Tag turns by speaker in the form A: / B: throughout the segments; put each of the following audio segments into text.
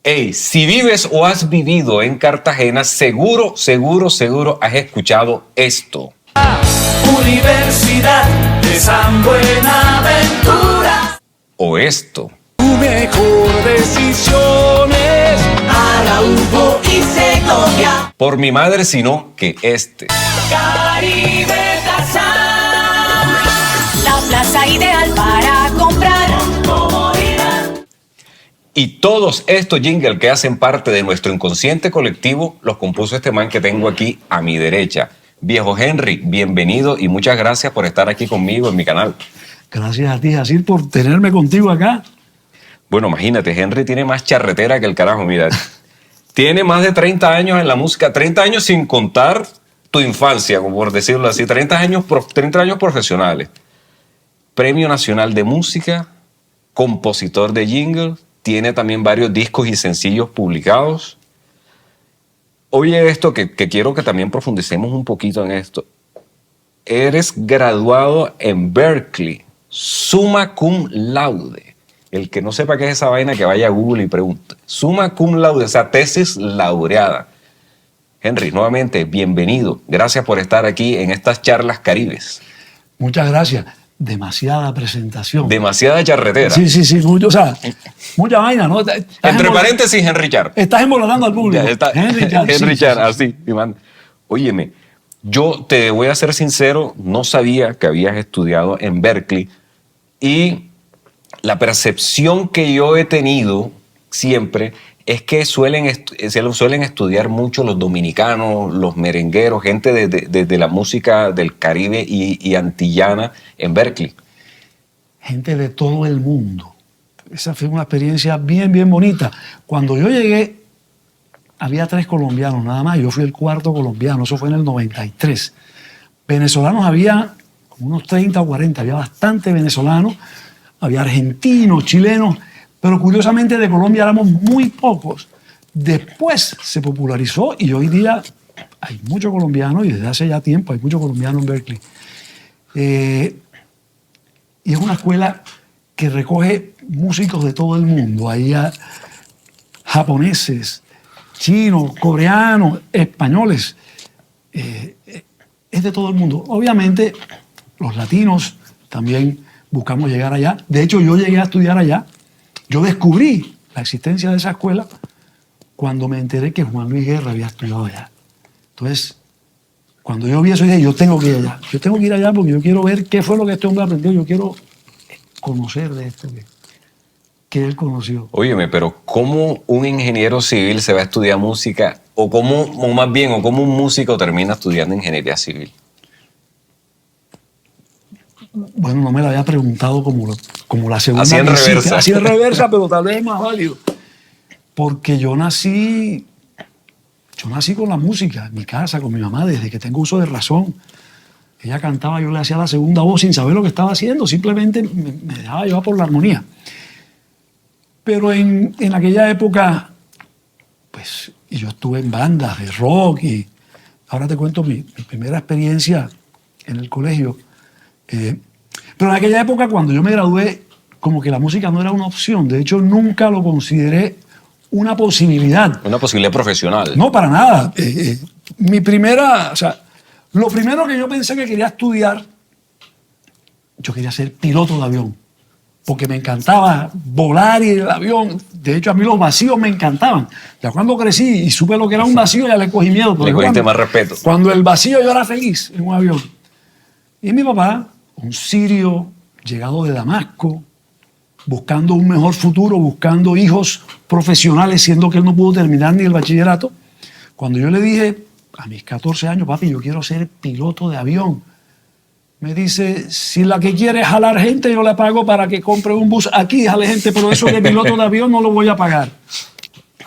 A: Hey, si vives o has vivido en Cartagena, seguro has escuchado esto.
B: Universidad de San Buenaventura.
A: O esto.
B: Tu mejor decisión es Araujo y Segovia.
A: Por mi madre, sino que este.
B: Caribe Plaza.
C: La plaza ideal para comprar.
A: Y todos estos jingles que hacen parte de nuestro inconsciente colectivo los compuso este man que tengo aquí a mi derecha. Viejo Henry, bienvenido y muchas gracias por estar aquí conmigo en mi canal.
D: Gracias a ti, Jacir, por tenerme contigo acá.
A: Bueno, imagínate, Henry tiene más charretera que el carajo, mira. Tiene más de 30 años en la música, 30 años sin contar tu infancia, como por decirlo así, 30 años profesionales. Premio Nacional de Música, compositor de jingles, tiene también varios discos y sencillos publicados. Oye esto, que quiero que también profundicemos un poquito en esto. Eres graduado en Berklee, summa cum laude. El que no sepa qué es esa vaina, que vaya a Google y pregunte. Summa cum laude, o sea, tesis laureada. Henry, nuevamente, bienvenido. Gracias por estar aquí en estas charlas caribes.
D: Muchas gracias. Demasiada presentación.
A: Demasiada charretera.
D: Sí, mucho, o sea, mucha vaina, ¿no?
A: Entre paréntesis, Henry Char.
D: Estás embolatando al público.
A: Ya está.
D: Henry Char.
A: Henry Char, así. Mi man. Óyeme, yo te voy a ser sincero, no sabía que habías estudiado en Berklee y la percepción que yo he tenido siempre es que suelen estudiar mucho los dominicanos, los merengueros, gente de la música del Caribe y antillana en Berklee.
D: Gente de todo el mundo. Esa fue una experiencia bien bonita. Cuando yo llegué, había 3 colombianos nada más. Yo fui el 4º colombiano, eso fue en el 93. Venezolanos había como unos 30 o 40, había bastante venezolanos, había argentinos, chilenos, pero curiosamente de Colombia éramos muy pocos. Después se popularizó y hoy día hay muchos colombianos, y desde hace ya tiempo hay muchos colombianos en Berklee. Y es una escuela que recoge músicos de todo el mundo. Hay japoneses, chinos, coreanos, españoles. Es de todo el mundo. Obviamente los latinos también buscamos llegar allá. De hecho, yo llegué a estudiar allá. Yo descubrí la existencia de esa escuela cuando me enteré que Juan Luis Guerra había estudiado allá. Entonces, cuando yo vi eso, dije, yo tengo que ir allá. Yo tengo que ir allá porque yo quiero ver qué fue lo que este hombre aprendió. Yo quiero conocer de esto que él conoció.
A: Óyeme, pero ¿cómo un ingeniero civil se va a estudiar música? O cómo un músico termina estudiando ingeniería civil?
D: Bueno, no me lo había preguntado como la segunda
A: así en
D: visita.
A: reversa.
D: Así en reversa, pero tal vez es más válido. Porque yo nací con la música en mi casa, con mi mamá, desde que tengo uso de razón. Ella cantaba, yo le hacía la segunda voz sin saber lo que estaba haciendo, simplemente me dejaba llevar por la armonía. Pero en aquella época, pues, y yo estuve en bandas de rock, y ahora te cuento mi primera experiencia en el colegio. Pero en aquella época, cuando yo me gradué, como que la música no era una opción. De hecho, nunca lo consideré una posibilidad.
A: Una posibilidad profesional.
D: No, para nada. Lo primero que yo pensé que quería estudiar, yo quería ser piloto de avión. Porque me encantaba volar y el avión. De hecho, a mí los vacíos me encantaban. Ya cuando crecí y supe lo que era un vacío, ya le cogí miedo.
A: Le cogiste más respeto.
D: Cuando el vacío, yo era feliz en un avión. Y mi papá, un sirio llegado de Damasco, buscando un mejor futuro, buscando hijos profesionales, siendo que él no pudo terminar ni el bachillerato. Cuando yo le dije, a mis 14 años, papi, yo quiero ser piloto de avión, me dice, si la que quiere es jalar gente, yo le pago para que compre un bus aquí, jale gente, pero eso de piloto de avión no lo voy a pagar.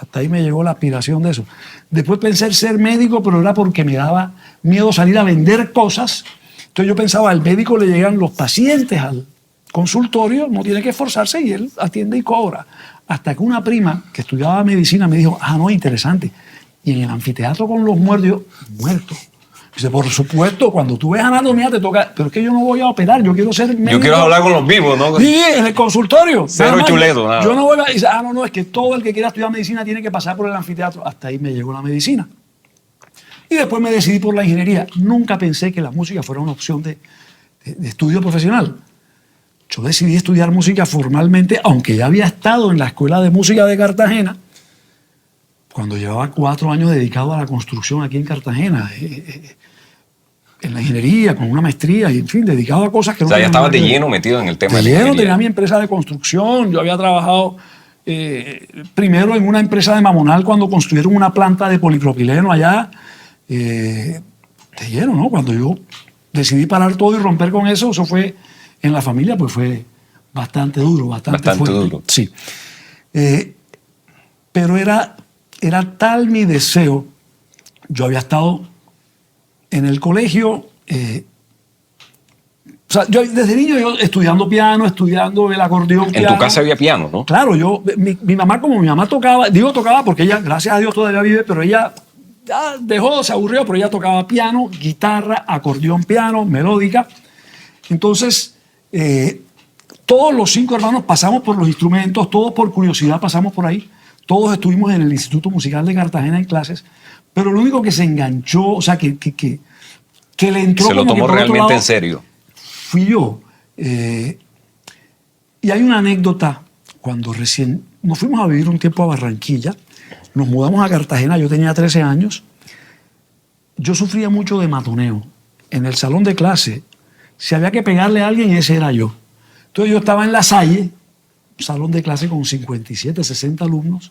D: Hasta ahí me llegó la aspiración de eso. Después pensé en ser médico, pero era porque me daba miedo salir a vender cosas. Entonces yo pensaba, al médico le llegan los pacientes al consultorio, no tiene que esforzarse y él atiende y cobra. Hasta que una prima que estudiaba medicina me dijo, no, interesante. Y en el anfiteatro con los muertos, Dice, por supuesto, cuando tú ves anatomía te toca, pero es que yo no voy a operar, yo quiero ser médico.
A: Yo quiero hablar con los vivos, ¿no?
D: Sí, en el consultorio.
A: Cero
D: Nada más.
A: chuleto, nada.
D: Yo no voy a... Dice, no, es que todo el que quiera estudiar medicina tiene que pasar por el anfiteatro. Hasta ahí me llegó la medicina. Y después me decidí por la ingeniería. Nunca pensé que la música fuera una opción de estudio profesional. Yo decidí estudiar música formalmente, aunque ya había estado en la Escuela de Música de Cartagena, cuando llevaba 4 años dedicado a la construcción aquí en Cartagena, en la ingeniería, con una maestría, y en fin, dedicado a cosas que
A: O
D: no
A: sea, ya
D: tenían
A: estabas
D: nada
A: de
D: que ver.
A: lleno metido en el tema
D: De
A: de la
D: lleno
A: ingeniería.
D: tenía mi empresa de construcción. Yo había trabajado primero en una empresa de Mamonal cuando construyeron una planta de polipropileno allá. De lleno, ¿no? Cuando yo decidí parar todo y romper con eso fue en la familia, pues fue bastante duro, bastante fuerte.
A: duro.
D: Sí. Pero era tal mi deseo. Yo había estado en el colegio. O sea, yo desde niño yo estudiando piano, estudiando el acordeón.
A: En
D: piano.
A: tu casa había piano, ¿no?
D: Claro, mi mamá, como mi mamá tocaba, tocaba porque ella, gracias a Dios, todavía vive, pero ella ya dejó, se aburrió, pero ella tocaba piano, guitarra, acordeón, piano, melódica. Entonces, todos los 5 hermanos pasamos por los instrumentos, todos por curiosidad pasamos por ahí, todos estuvimos en el Instituto Musical de Cartagena en clases, pero lo único que se enganchó, o sea, que le entró
A: Se lo
D: como que
A: tomó
D: por otro
A: realmente
D: lado,
A: en serio.
D: fui yo. Y hay una anécdota, cuando recién nos fuimos a vivir un tiempo a Barranquilla, nos mudamos a Cartagena, yo tenía 13 años, yo sufría mucho de matoneo. En el salón de clase, si había que pegarle a alguien, ese era yo. Entonces yo estaba en La Salle, un salón de clase con 57, 60 alumnos,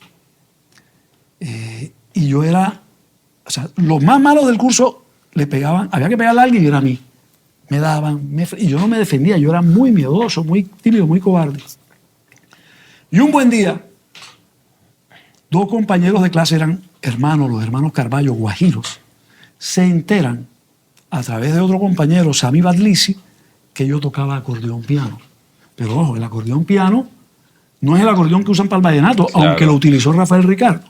D: y yo era, o sea, los más malos del curso le pegaban, había que pegarle a alguien y era a mí. Me daban, y yo no me defendía, yo era muy miedoso, muy tímido, muy cobarde. Y un buen día, 2 compañeros de clase eran hermanos, los hermanos Carballo, guajiros, se enteran a través de otro compañero, Sammy Badlisi, que yo tocaba acordeón piano. Pero ojo, el acordeón piano no es el acordeón que usan para el vallenato,
A: Claro.
D: aunque lo utilizó Rafael Ricardo.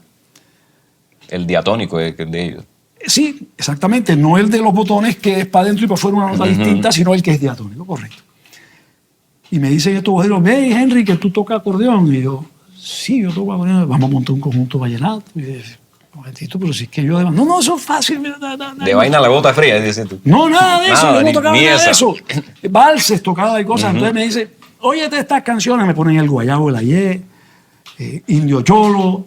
A: El diatónico de ellos.
D: Sí, exactamente, no el de los botones que es para adentro y para afuera una nota distinta, sino el que es diatónico, correcto. Y me dicen estos guajiros, ve Henry, que tú tocas acordeón. Y yo, sí, yo toco acordeón, vamos a montar un conjunto vallenato. Y yo, momentito, pero si es que yo además, no, eso es fácil.
A: De vaina a la bota fría, dices tú.
D: No, nada de eso,
A: Nada,
D: yo no
A: ni-
D: tocaba
A: ni
D: nada de
A: esa.
D: eso. Valses tocaba y cosas. Entonces me dice, óyete estas canciones, me ponen el Guayabo, el Ayé, Indio Cholo.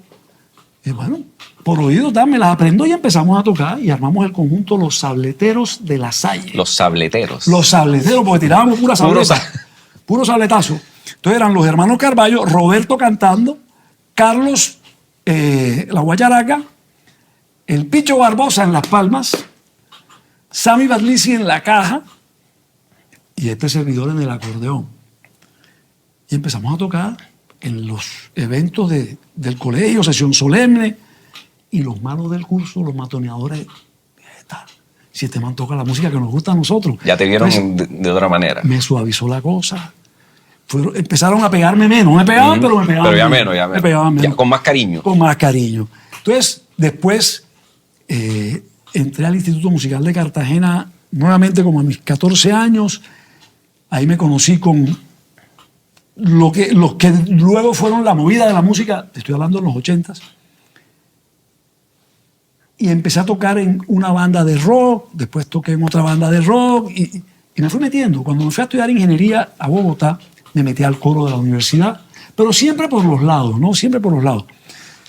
D: Y bueno, por oído me las aprendo y empezamos a tocar y armamos el conjunto Los Sableteros de La Salle.
A: Los sableteros.
D: Los sableteros, porque tirábamos pura
A: Puro
D: sableta. Puro sabletazo. Entonces eran los hermanos Carballo, Roberto cantando, Carlos la guacharaca, el Picho Barbosa en las palmas, Sammy Badlisi en la caja y este servidor en el acordeón. Y empezamos a tocar en los eventos del colegio, sesión solemne, y los malos del curso, los matoneadores, si este man toca la música que nos gusta a nosotros.
A: Ya te vieron
D: Entonces,
A: de otra manera.
D: me suavizó la cosa. Empezaron a pegarme menos. Me pegaban, pero me pegaban
A: Pero ya menos, ya
D: Me
A: menos.
D: pegaban menos.
A: Ya con más cariño.
D: Con más cariño. Entonces, después entré al Instituto Musical de Cartagena nuevamente como a mis 14 años. Ahí me conocí con los que luego fueron la movida de la música, te estoy hablando de los 80s. Y empecé a tocar en una banda de rock, después toqué en otra banda de rock y me fui metiendo. Cuando me fui a estudiar ingeniería a Bogotá, me metí al coro de la universidad, pero siempre por los lados, ¿no? Siempre por los lados.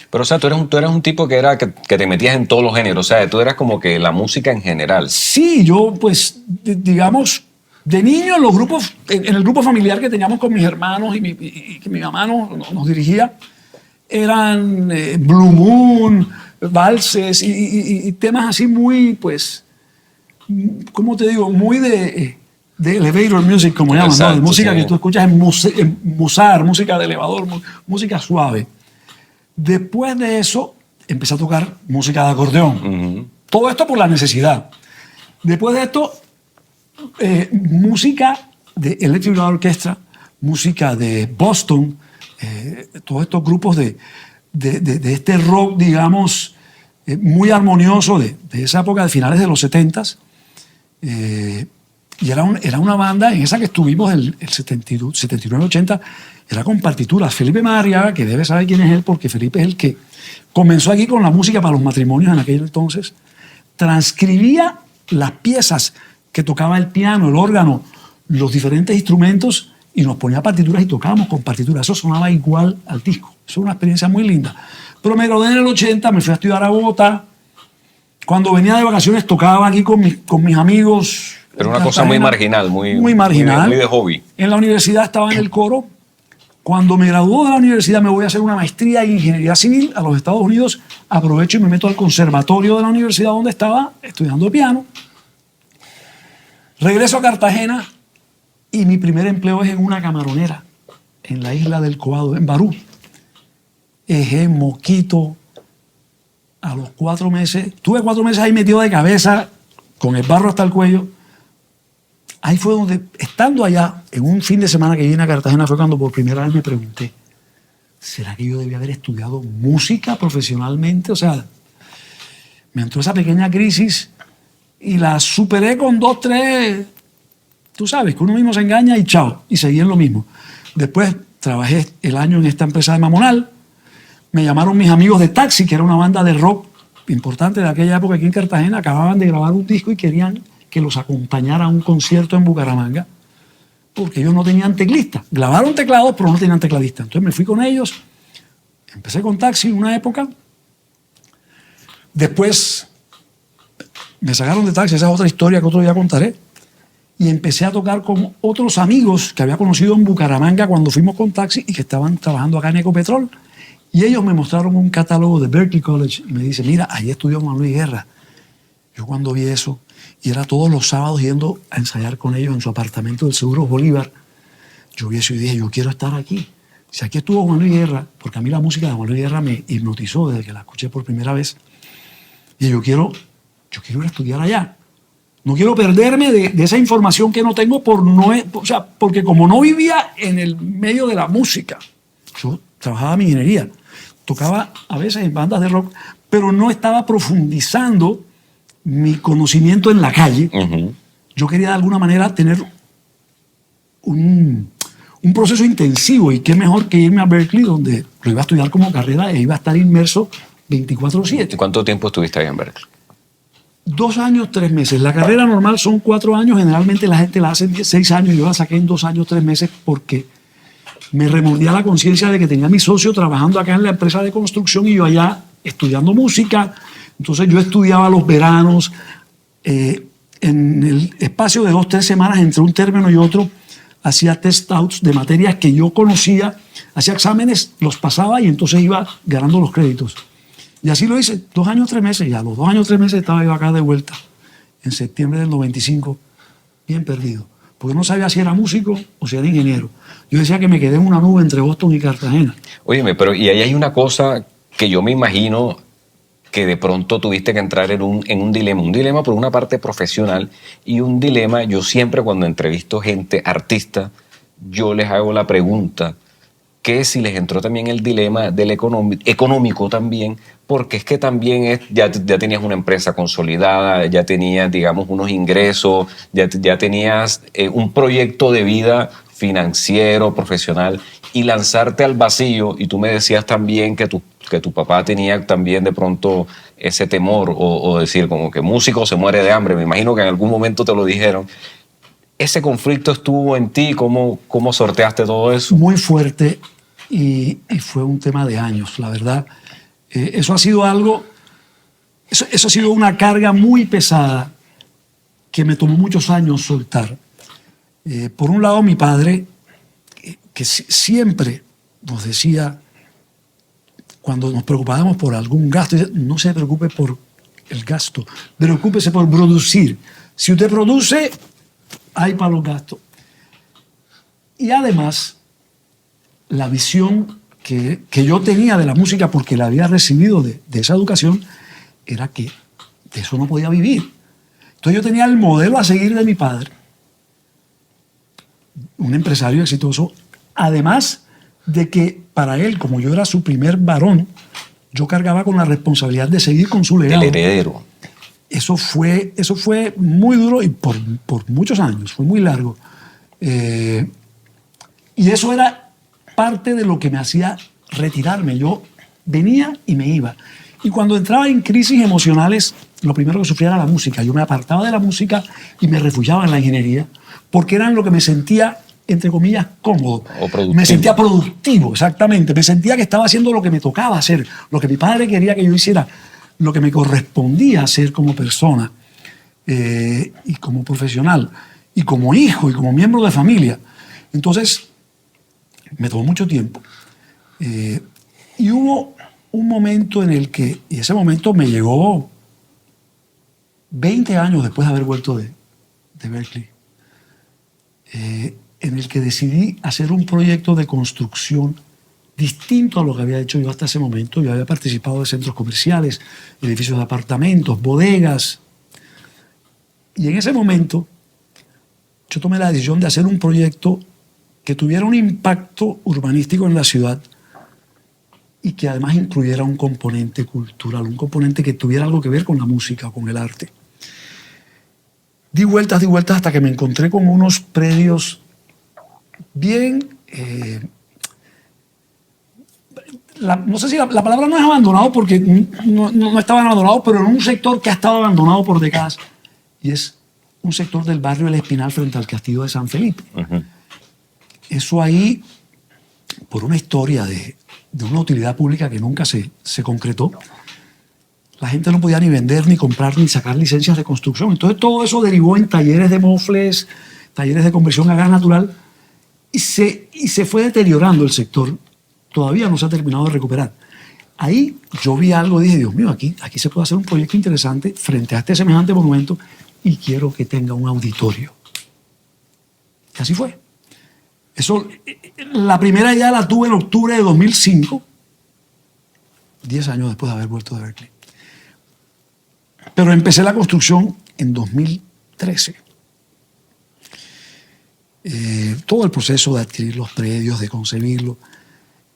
A: Pero, o sea, tú eres un tipo que te metías en todos los géneros. O sea, tú eras como que la música en general.
D: Sí, yo pues, digamos, de niño en los grupos, en el grupo familiar que teníamos con mis hermanos y que mi mamá nos dirigía, eran Blue Moon, valses y temas así muy, pues, ¿cómo te digo? Muy de elevator music, como llaman, ¿no?
A: Exacto,
D: De música
A: sí.
D: que tú escuchas en musar, música de elevador, música suave. Después de eso, empecé a tocar música de acordeón. Todo esto por la necesidad. Después de esto, música de Electric Light Orchestra, música de Boston, todos estos grupos de este rock, digamos, muy armonioso de esa época de finales de los 70s. Y era una banda en esa que estuvimos el 79-80, era con partituras. Felipe Madariaga, que debe saber quién es él, porque Felipe es el que comenzó aquí con la música para los matrimonios en aquel entonces, transcribía las piezas que tocaba el piano, el órgano, los diferentes instrumentos, y nos ponía partituras y tocábamos con partituras. Eso sonaba igual al disco. Eso es una experiencia muy linda. Pero me gradué en el 80, me fui a estudiar a Bogotá. Cuando venía de vacaciones tocaba aquí con mis amigos.
A: Pero una cosa muy marginal, muy
D: marginal.
A: Muy de hobby.
D: En la universidad estaba en el coro. Cuando me graduó de la universidad me voy a hacer una maestría en ingeniería civil a los Estados Unidos. Aprovecho y me meto al conservatorio de la universidad donde estaba estudiando piano. Regreso a Cartagena y mi primer empleo es en una camaronera en la isla del Cobado, en Barú. Ejé, Moquito. A los 4 meses, tuve 4 meses ahí metido de cabeza, con el barro hasta el cuello. Ahí fue donde, estando allá, en un fin de semana que vine a Cartagena, fue cuando por primera vez me pregunté, ¿será que yo debía haber estudiado música profesionalmente? O sea, me entró esa pequeña crisis y la superé con 2, 3, tú sabes, que uno mismo se engaña y chao, y seguí en lo mismo. Después trabajé el año en esta empresa de Mamonal. Me llamaron mis amigos de Taxi, que era una banda de rock importante de aquella época aquí en Cartagena. Acababan de grabar un disco y querían que los acompañara a un concierto en Bucaramanga, porque ellos no tenían teclista. Grabaron teclados, pero no tenían tecladista. Entonces me fui con ellos. Empecé con Taxi una época. Después me sacaron de Taxi, esa es otra historia que otro día contaré. Y empecé a tocar con otros amigos que había conocido en Bucaramanga cuando fuimos con Taxi y que estaban trabajando acá en Ecopetrol. Y ellos me mostraron un catálogo de Berklee College y me dicen, mira, ahí estudió Juan Luis Guerra. Yo cuando vi eso, y era todos los sábados yendo a ensayar con ellos en su apartamento del Seguro Bolívar, yo vi eso y dije, yo quiero estar aquí. Si aquí estuvo Juan Luis Guerra, porque a mí la música de Juan Luis Guerra me hipnotizó desde que la escuché por primera vez, y yo quiero ir a estudiar allá. No quiero perderme de esa información que no tengo porque como no vivía en el medio de la música, yo trabajaba mi ingeniería, tocaba a veces en bandas de rock, pero no estaba profundizando mi conocimiento en la calle. Uh-huh. Yo quería de alguna manera tener un proceso intensivo, y qué mejor que irme a Berklee, donde lo iba a estudiar como carrera e iba a estar inmerso 24/7.
A: ¿Y cuánto tiempo estuviste ahí en Berklee?
D: 2 años, 3 meses. La carrera normal son 4 años, generalmente la gente la hace en 6 años, yo la saqué en 2 años, 3 meses porque me remordía la conciencia de que tenía a mi socio trabajando acá en la empresa de construcción y yo allá estudiando música. Entonces yo estudiaba los veranos, en el espacio de 2, 3 semanas entre un término y otro, hacía test outs de materias que yo conocía, hacía exámenes, los pasaba y entonces iba ganando los créditos. Y así lo hice, 2 años, 3 meses, y a los 2 años, 3 meses estaba yo acá de vuelta, en septiembre del 95, bien perdido, porque no sabía si era músico o si era ingeniero. Yo decía que me quedé en una nube entre Boston y Cartagena.
A: Óyeme, pero y ahí hay una cosa que yo me imagino que de pronto tuviste que entrar en un dilema por una parte profesional y un dilema, yo siempre cuando entrevisto gente, artista, yo les hago la pregunta, que si les entró también el dilema del económico también, porque es que también ya tenías una empresa consolidada, ya tenías, digamos, unos ingresos, ya tenías un proyecto de vida financiero, profesional, y lanzarte al vacío, y tú me decías también que tu papá tenía también de pronto ese temor, o decir como que músico se muere de hambre, me imagino que en algún momento te lo dijeron. ¿Ese conflicto estuvo en ti? ¿Cómo sorteaste todo eso?
D: Muy fuerte, y fue un tema de años, la verdad. Eso ha sido algo, eso ha sido una carga muy pesada que me tomó muchos años soltar. Por un lado, mi padre, que siempre nos decía, cuando nos preocupábamos por algún gasto, no se preocupe por el gasto, preocúpese por producir. Si usted produce, hay para los gastos. Y además, la visión que yo tenía de la música, porque la había recibido de esa educación, era que de eso no podía vivir. Entonces yo tenía el modelo a seguir de mi padre, un empresario exitoso, además de que para él, como yo era su primer varón, yo cargaba con la responsabilidad de seguir con su legado.
A: El heredero.
D: eso fue muy duro y por muchos años, fue muy largo. Y eso era parte de lo que me hacía retirarme. Yo venía y me iba. Y cuando entraba en crisis emocionales, lo primero que sufría era la música. Yo me apartaba de la música y me refugiaba en la ingeniería, porque era en lo que me sentía, entre comillas, cómodo.
A: O productivo.
D: Me sentía productivo, exactamente. Me sentía que estaba haciendo lo que me tocaba hacer, lo que mi padre quería que yo hiciera, lo que me correspondía hacer como persona y como profesional, y como hijo, y como miembro de familia. Entonces, me tomó mucho tiempo. Y hubo un momento en el que, y ese momento me llegó 20 años después de haber vuelto de Berklee, en el que decidí hacer un proyecto de construcción distinto a lo que había hecho yo hasta ese momento. Yo había participado de centros comerciales, edificios de apartamentos, bodegas. Y en ese momento yo tomé la decisión de hacer un proyecto que tuviera un impacto urbanístico en la ciudad y que además incluyera un componente cultural, un componente que tuviera algo que ver con la música, con el arte. Di vueltas hasta que me encontré con unos predios bien... no sé si la palabra no es abandonado, porque no estaban abandonados, pero en un sector que ha estado abandonado por décadas, y es un sector del barrio El Espinal frente al Castillo de San Felipe.
A: Uh-huh.
D: Eso ahí, por una historia de una utilidad pública que nunca se concretó, la gente no podía ni vender, ni comprar, ni sacar licencias de construcción. Entonces todo eso derivó en talleres de mofles, talleres de conversión a gas natural, y se fue deteriorando el sector. Todavía no se ha terminado de recuperar. Ahí yo vi algo y dije, Dios mío, aquí se puede hacer un proyecto interesante frente a este semejante monumento, y quiero que tenga un auditorio. Y así fue. Eso, la primera idea la tuve en octubre de 2005, 10 años después de haber vuelto de Berklee. Pero empecé la construcción en 2013. Todo el proceso de adquirir los predios, de concebirlo.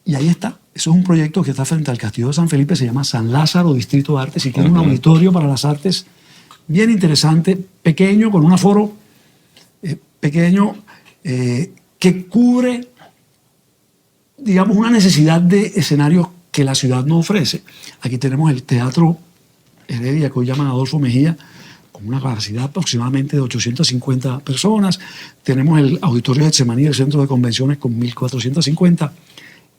D: Y ahí está. Eso es un proyecto que está frente al Castillo de San Felipe, se llama San Lázaro Distrito de Artes, y tiene un auditorio para las artes bien interesante, pequeño, con un aforo pequeño, que cubre, digamos, una necesidad de escenarios que la ciudad no ofrece. Aquí tenemos el Teatro Heredia, que hoy llaman Adolfo Mejía, con una capacidad aproximadamente de 850 personas. Tenemos el Auditorio Getsemaní del Centro de Convenciones con 1.450.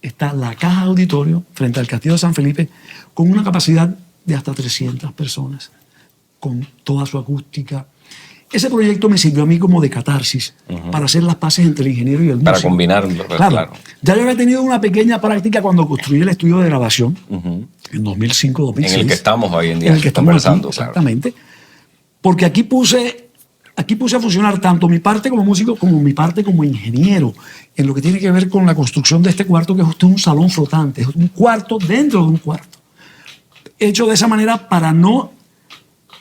D: Está la Caja Auditorio frente al Castillo de San Felipe con una capacidad de hasta 300 personas, con toda su acústica. Ese proyecto me sirvió a mí como de catarsis para hacer las paces entre el ingeniero y el músico.
A: Para combinarlo, claro.
D: Ya yo había tenido una pequeña práctica cuando construí el estudio de grabación en 2005-2006.
A: En el que estamos hoy en día
D: en el que estamos
A: conversando.
D: aquí, exactamente. Porque aquí puse a funcionar tanto mi parte como músico como mi parte como ingeniero en lo que tiene que ver con la construcción de este cuarto, que es un salón flotante, es un cuarto dentro de un cuarto. Hecho de esa manera para no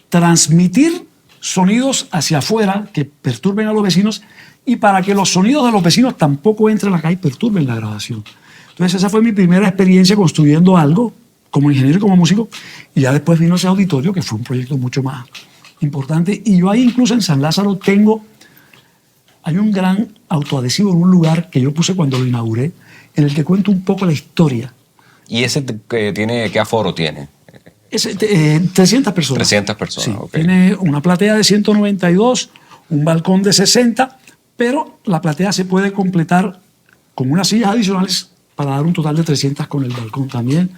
D: transmitir sonidos hacia afuera que perturben a los vecinos, y para que los sonidos de los vecinos tampoco entren acá y perturben la grabación. Entonces esa fue mi primera experiencia construyendo algo como ingeniero y como músico, y ya después vino ese auditorio, que fue un proyecto mucho más importante. Y yo ahí incluso en San Lázaro hay un gran autoadhesivo en un lugar que yo puse cuando lo inauguré, en el que cuento un poco la historia.
A: ¿Y ese qué aforo tiene?
D: 300 personas.
A: 300 personas,
D: sí,
A: ok.
D: Tiene una platea de 192, un balcón de 60, pero la platea se puede completar con unas sillas adicionales para dar un total de 300 con el balcón también.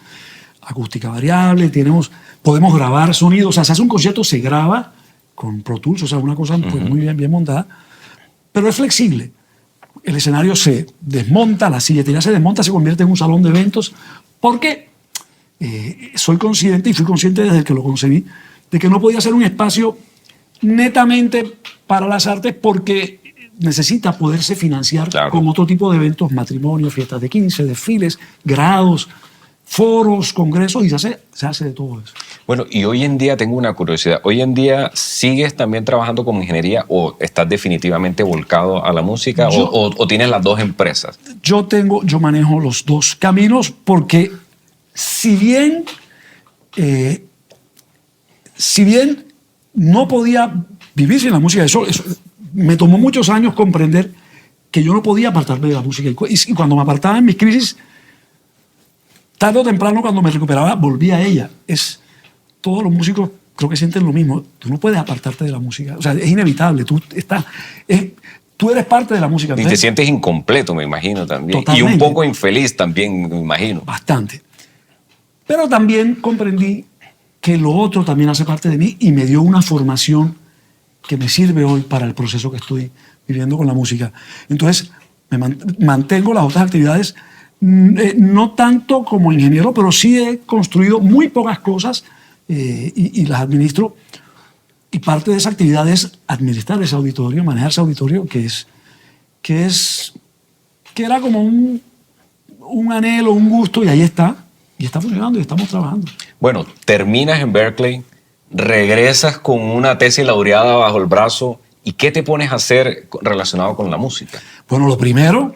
D: Acústica variable, podemos grabar sonidos. O sea, se hace un concierto, se graba con Pro Tools, o sea, una cosa pues, muy bien montada, pero es flexible. El escenario se desmonta, la silletería se desmonta, se convierte en un salón de eventos, porque soy consciente, y fui consciente desde que lo concebí, de que no podía ser un espacio netamente para las artes, porque necesita poderse financiar con otro tipo de eventos, matrimonios, fiestas de 15, desfiles, grados, foros, congresos, y se hace de todo eso.
A: Bueno, y hoy en día tengo una curiosidad. ¿Hoy en día sigues también trabajando como ingeniería, o estás definitivamente volcado a la música, o tienes las dos empresas?
D: Yo manejo los dos caminos, porque si bien no podía vivir sin la música. Eso me tomó muchos años comprender que yo no podía apartarme de la música. Y cuando me apartaba en mis crisis, tarde o temprano, cuando me recuperaba, volvía a ella. Todos los músicos creo que sienten lo mismo. Tú no puedes apartarte de la música. O sea, es inevitable. Tú eres parte de la música.
A: Y te sientes incompleto, me imagino, también.
D: Totalmente.
A: Y un poco infeliz también, me imagino.
D: Bastante. Pero también comprendí que lo otro también hace parte de mí y me dio una formación que me sirve hoy para el proceso que estoy viviendo con la música. Entonces, me mantengo las otras actividades, no tanto como ingeniero, pero sí he construido muy pocas cosas y las administro. Y parte de esa actividad es administrar ese auditorio, manejar ese auditorio, que era como un anhelo, un gusto, y ahí está. Y está funcionando y estamos trabajando.
A: Bueno, terminas en Berklee, regresas con una tesis laureada bajo el brazo. ¿Y qué te pones a hacer relacionado con la música?
D: Bueno, lo primero,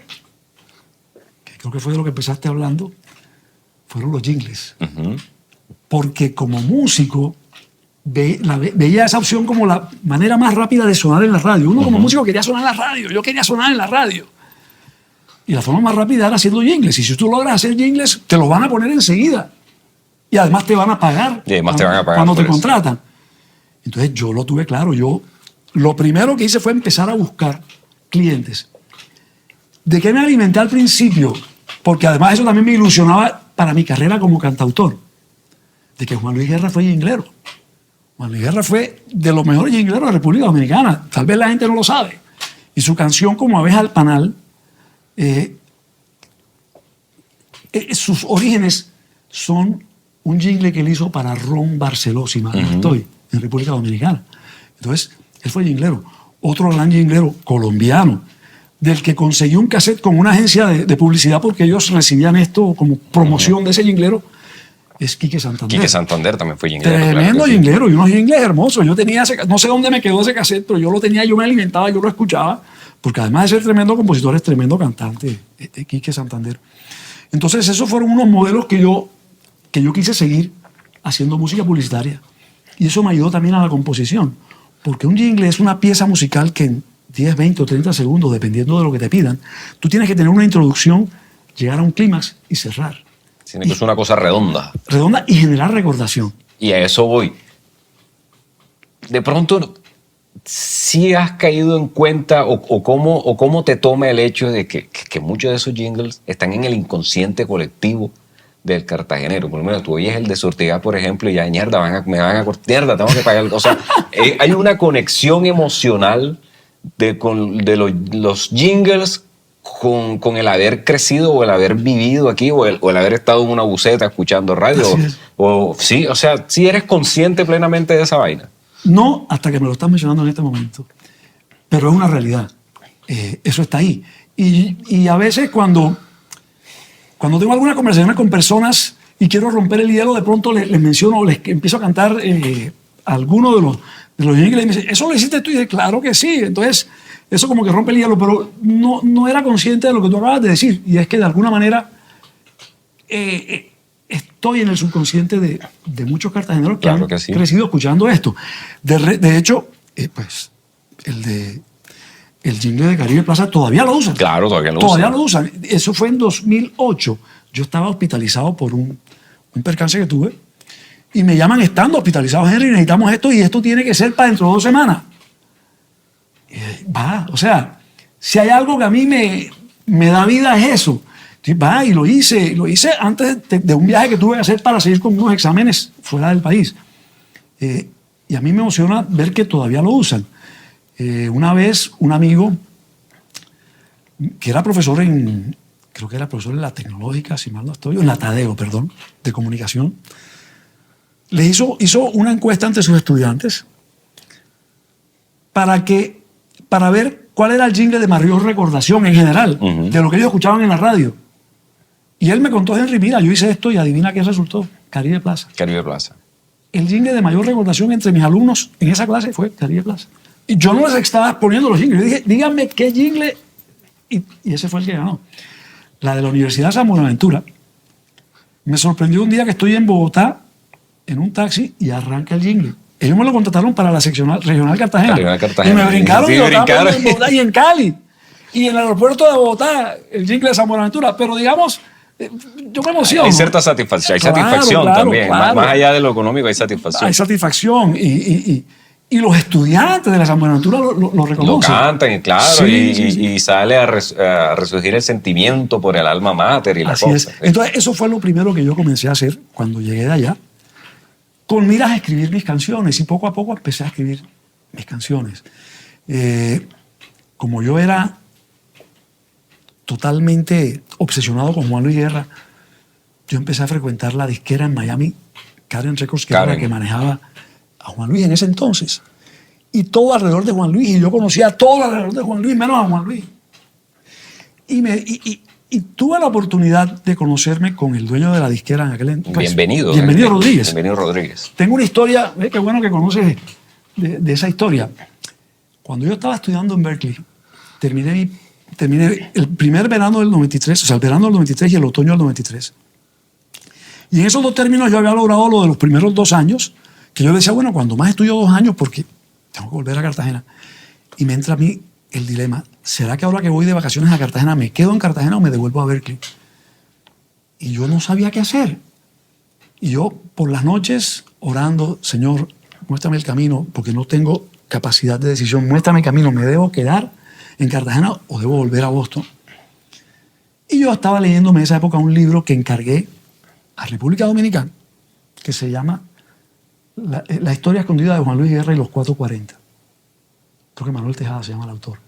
D: que creo que fue de lo que empezaste hablando, fueron los jingles.
A: Uh-huh.
D: Porque como músico veía esa opción como la manera más rápida de sonar en la radio. Uno como músico quería sonar en la radio, yo quería sonar en la radio. Y la forma más rápida era haciendo jingles. Y si tú logras hacer jingles, te los van a poner enseguida. Y además te van a pagar,
A: y además te van a pagar
D: cuando te
A: eso.
D: contratan. Entonces yo lo tuve claro. Lo primero que hice fue empezar a buscar clientes. ¿De qué me alimenté al principio? Porque además eso también me ilusionaba para mi carrera como cantautor. De que Juan Luis Guerra fue jinglero. Juan Luis Guerra fue de los mejores jingleros de la República Dominicana. Tal vez la gente no lo sabe. Y su canción Como abeja al panal, sus orígenes son un jingle que él hizo para Ron Barceló, si mal no estoy, en República Dominicana. Entonces, él fue jinglero. Otro gran jinglero colombiano, del que conseguí un cassette con una agencia de publicidad porque ellos recibían esto como promoción de ese jinglero, es Quique Santander.
A: Quique Santander también fue jinglero.
D: Tremendo
A: claro que sí.
D: jinglero, y unos jingles hermosos. Yo tenía no sé dónde me quedó ese cassette, pero yo lo tenía, yo me alimentaba, yo lo escuchaba, porque además de ser tremendo compositor, es tremendo cantante, Quique Santander. Entonces, esos fueron unos modelos que yo quise seguir haciendo música publicitaria. Y eso me ayudó también a la composición, porque un jingle es una pieza musical que en 10, 20 o 30 segundos, dependiendo de lo que te pidan, tú tienes que tener una introducción, llegar a un clímax y cerrar.
A: Tiene que ser una cosa redonda.
D: Redonda y generar recordación.
A: Y a eso voy. De pronto, ¿sí has caído en cuenta o cómo te toma el hecho de que muchos de esos jingles están en el inconsciente colectivo del cartagenero? Por lo menos tú oyes el de Sortigas, por ejemplo, y ya, me van a cortar, mierda, tengo que pagar. O sea, hay una conexión emocional de los jingles con el haber crecido o el haber vivido aquí o el haber estado en una buceta escuchando radio. Sí, o sea, sí eres consciente plenamente de esa vaina.
D: No hasta que me lo estás mencionando en este momento, pero es una realidad. Eso está ahí. Y a veces cuando tengo algunas conversaciones con personas y quiero romper el hielo, de pronto les menciono, les empiezo a cantar alguno de los jingles y me dicen, ¿eso lo hiciste tú? Y dije, claro que sí. Entonces, eso como que rompe el hielo, pero no era consciente de lo que tú acabas de decir. Y es que de alguna manera estoy en el subconsciente de muchos cartageneros que han crecido escuchando esto. De hecho, pues el jingle de Caribe Plaza todavía lo usan.
A: Claro, todavía lo usan.
D: Eso fue en 2008. Yo estaba hospitalizado por un percance que tuve y me llaman estando hospitalizado, Henry, necesitamos esto y esto tiene que ser para dentro de 2 semanas. O sea, si hay algo que a mí me da vida es eso. Y lo hice antes de un viaje que tuve que hacer para seguir con unos exámenes fuera del país. Y a mí me emociona ver que todavía lo usan. Una vez un amigo que era profesor creo que era profesor en la Tecnológica, si mal no estoy, en la Tadeo, perdón, de comunicación, le hizo una encuesta ante sus estudiantes para ver cuál era el jingle de mayor recordación en general, de lo que ellos escuchaban en la radio. Y él me contó, Henry, mira, yo hice esto y adivina qué resultó. Caribe Plaza.
A: Caribe Plaza.
D: El jingle de mayor recordación entre mis alumnos en esa clase fue Caribe Plaza. Y yo no les estaba poniendo los jingles. Yo dije, díganme qué jingle. Y ese fue el que ganó. La de la Universidad San Buenaventura. Me sorprendió un día que estoy en Bogotá, en un taxi, y arranca el jingle. ellos me lo contrataron para la seccional regional Cartagena.
A: Regional Cartagena.
D: Y me brincaron
A: Sí,
D: y
A: brincaron.
D: en Bogotá y en Cali. Y en el aeropuerto de Bogotá, el jingle de San Buenaventura. Pero digamos, yo me emociono.
A: Hay cierta satisfacción,
D: Claro,
A: satisfacción también.
D: claro.
A: Más allá de lo económico, hay satisfacción.
D: Hay satisfacción. Y los estudiantes de la San Buenaventura lo
A: Lo
D: reconocen.
A: cantan, claro,
D: Sí, sí, sí.
A: y sale a resurgir el sentimiento por el alma mater y la
D: Así
A: cosa.
D: es. Entonces, eso fue lo primero que yo comencé a hacer cuando llegué de allá, con miras a escribir mis canciones. Y poco a poco empecé a escribir mis canciones. Como yo era totalmente obsesionado con Juan Luis Guerra, yo empecé a frecuentar la disquera en Miami, Karen Records, que era la que manejaba a Juan Luis en ese entonces. Y todo alrededor de Juan Luis, y yo conocía todo alrededor de Juan Luis, menos a Juan Luis. Y tuve la oportunidad de conocerme con el dueño de la disquera en aquel entonces.
A: Bienvenido
D: Rodríguez.
A: Bienvenido Rodríguez.
D: Tengo una historia, qué bueno que conoces de esa historia. Cuando yo estaba estudiando en Berkeley, terminé el primer verano del 93, o sea, el verano del 93 y el otoño del 93. Y en esos dos términos yo había logrado lo de los primeros 2 años, que yo decía, bueno, cuando más estudio 2 años, porque tengo que volver a Cartagena. Y me entra a mí el dilema, ¿será que ahora que voy de vacaciones a Cartagena me quedo en Cartagena o me devuelvo a Berkeley? Y yo no sabía qué hacer. Y yo por las noches orando, Señor, muéstrame el camino, porque no tengo capacidad de decisión, muéstrame el camino, ¿me debo quedar en Cartagena o debo volver a Boston? Y yo estaba leyéndome en esa época un libro que encargué a República Dominicana, que se llama La historia escondida de Juan Luis Guerra y los 440. Creo que Manuel Tejada se llama el autor.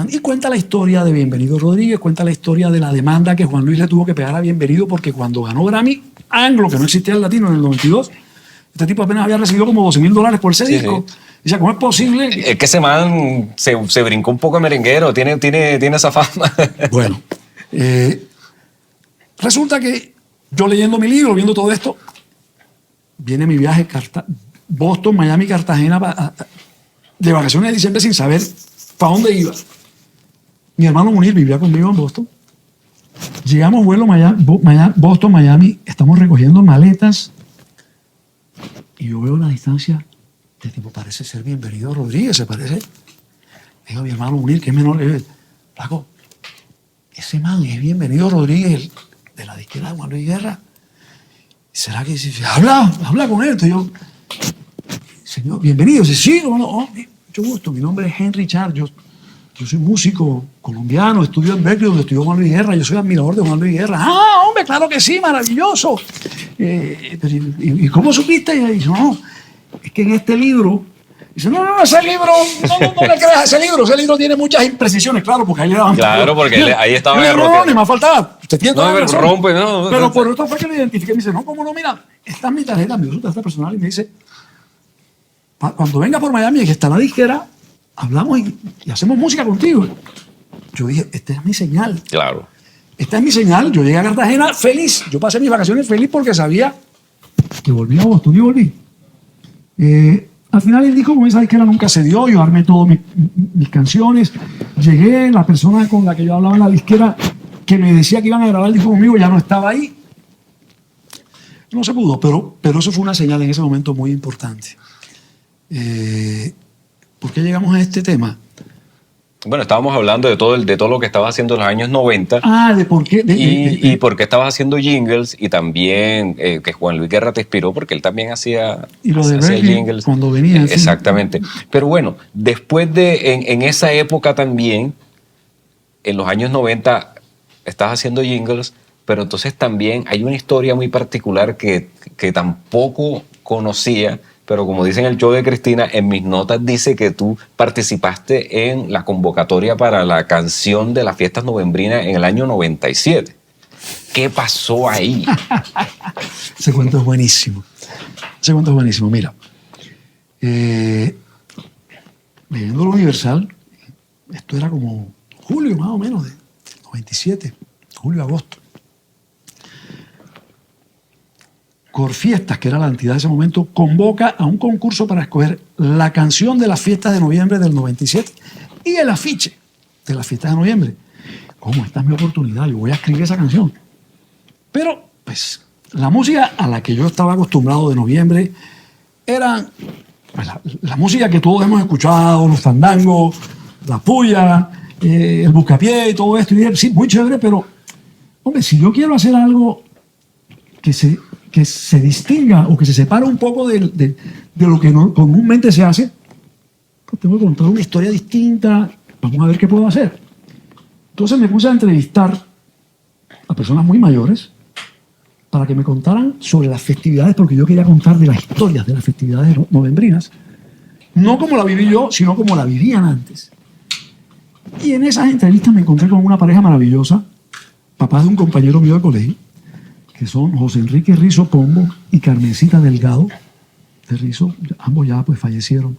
D: Y cuenta la historia de Bienvenido Rodríguez, cuenta la historia de la demanda que Juan Luis le tuvo que pegar a Bienvenido, porque cuando ganó Grammy Anglo, que no existía el latino en el 92, este tipo apenas había recibido como $12,000 por ese disco.
A: Sí.
D: Dice, ¿cómo es posible?
A: Es que ese man se brincó un poco de merenguero, tiene esa fama.
D: Bueno, resulta que yo leyendo mi libro, viendo todo esto, viene mi viaje Boston, Miami, Cartagena, de vacaciones de diciembre sin saber para dónde iba. Mi hermano Munir vivía conmigo en Boston. Llegamos vuelo Boston, Miami, estamos recogiendo maletas y yo veo la distancia, este tipo parece ser Bienvenido Rodríguez, se parece. Le digo a mi hermano Munir, que es menor, le digo, Flaco, ese man es Bienvenido Rodríguez, de la disquera de Juan Luis Guerra. ¿Será que dice, habla con él? Entonces yo, señor, bienvenido. Dice, sí, mucho gusto. Mi nombre es Henry Char. Yo soy músico colombiano, estudio en Berkeley, donde estudió Juan Luis Guerra. Yo soy admirador de Juan Luis Guerra. Ah, hombre, claro que sí, maravilloso. ¿Y cómo supiste? Y dice, no, es que en este libro. Dice, no, ese libro, no le creas a ese libro tiene muchas imprecisiones, claro, porque ahí le daban.
A: Claro, porque ahí estaba
D: No, ni más faltaba. Usted tiene toda la razón.
A: rompe, no.
D: Pero por esto fue que lo identifiqué. Me dice, no, ¿cómo no? Mira, esta es mi tarjeta, mi tarjeta personal. Y me dice, cuando venga por Miami, que está la disquera, hablamos y hacemos música contigo. Yo dije, esta es mi señal.
A: Claro.
D: Esta es mi señal. Yo llegué a Cartagena feliz. Yo pasé mis vacaciones feliz porque sabía que volví a Boston y volví. Al final el disco con esa disquera nunca se dio. Yo armé todas mis canciones. Llegué, la persona con la que yo hablaba en la disquera que me decía que iban a grabar el disco conmigo ya no estaba ahí. No se pudo, pero eso fue una señal en ese momento muy importante. ¿Por qué llegamos a este tema?
A: Bueno, estábamos hablando de todo lo que estabas haciendo en los años 90.
D: Ah, de por qué.
A: Y por qué estabas haciendo jingles y también que Juan Luis Guerra te inspiró porque él también hacía
D: jingles. Cuando venía.
A: Exactamente. Pero bueno, después en esa época también, en los años 90, estás haciendo jingles, pero entonces también hay una historia muy particular que tampoco conocía. Pero como dice en el show de Cristina, en mis notas dice que tú participaste en la convocatoria para la canción de las fiestas novembrinas en el año 97. ¿Qué pasó ahí?
D: Ese cuento es buenísimo. Mira, leyendo lo Universal, esto era como julio más o menos de 97, julio, agosto. Corfiestas, que era la entidad de ese momento, convoca a un concurso para escoger la canción de las fiestas de noviembre del 97 y el afiche de las fiestas de noviembre. ¿Cómo? Esta es mi oportunidad, yo voy a escribir esa canción. Pero, pues, la música a la que yo estaba acostumbrado de noviembre eran pues, la música que todos hemos escuchado, los fandangos, la puya, el buscapié y todo esto. Y dije, sí, muy chévere, pero, hombre, si yo quiero hacer algo que se distinga o que se separe un poco de lo que comúnmente se hace, pues tengo que contar una historia distinta. Vamos a ver qué puedo hacer. Entonces me puse a entrevistar a personas muy mayores para que me contaran sobre las festividades, porque yo quería contar de las historias de las festividades novembrinas, no como la viví yo, sino como la vivían antes. Y en esas entrevistas me encontré con una pareja maravillosa, papás de un compañero mío de colegio, que son José Enrique Rizo Pombo y Carmencita Delgado de Rizo. Ambos ya pues fallecieron.